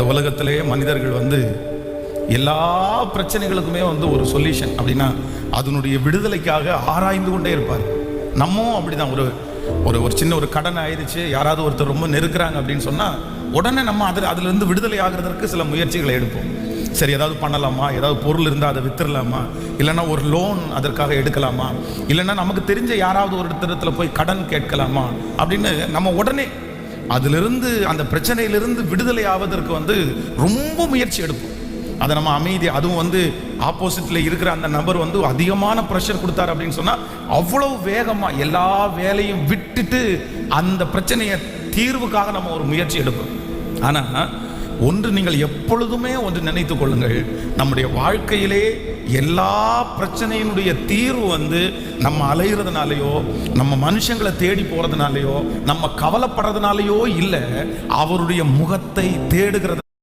இந்த உலகத்திலே மனிதர்கள் எல்லா பிரச்சனைகளுக்குமே ஒரு சொல்யூஷன் அப்படின்னா அதனுடைய விடுதலைக்காக ஆராய்ந்து கொண்டே இருப்பார். நம்மவும் அப்படிதான். ஒரு சின்ன ஒரு கடன் ஆயிடுச்சு, யாராவது ஒருத்தர் ரொம்ப நெருக்கிறாங்க அப்படின்னு சொன்னால் உடனே நம்ம அதிலிருந்து விடுதலை ஆகிறதுக்கு சில முயற்சிகளை எடுப்போம். சரி, ஏதாவது பண்ணலாமா, ஏதாவது பொருள் இருந்தால் அதை வித்துடலாமா, இல்லைன்னா ஒரு லோன் அதற்காக எடுக்கலாமா, இல்லைன்னா நமக்கு தெரிஞ்ச யாராவது ஒரு இடத்துல போய் கடன் கேட்கலாமா அப்படின்னு நம்ம உடனே அதிலிருந்து அந்த பிரச்சனையிலிருந்து விடுதலை ஆவதற்கு ரொம்ப முயற்சி எடுப்போம். அதை நம்ம அமைதி, அதுவும் ஆப்போசிட்ல இருக்கிற அந்த நபர் அதிகமான ப்ரெஷர் கொடுத்தாரு அப்படின்னு சொன்னா அவ்வளவு வேகமா எல்லா வேலையும் விட்டுட்டு அந்த பிரச்சனையை தீர்வுக்காக நம்ம ஒரு முயற்சி எடுப்போம். ஆனா ஒன்று நீங்கள் எப்பொழுதுமே நினைத்துக் கொள்ளுங்கள், நம்முடைய வாழ்க்கையிலே எல்லா பிரச்சனையினுடைய தீர்வு நம்ம அலைகிறதுனாலையோ, நம்ம மனுஷங்களை தேடி போறதுனாலையோ, நம்ம கவலைப்படுறதுனாலையோ இல்லை, அவருடைய முகத்தை தேடுகிறது.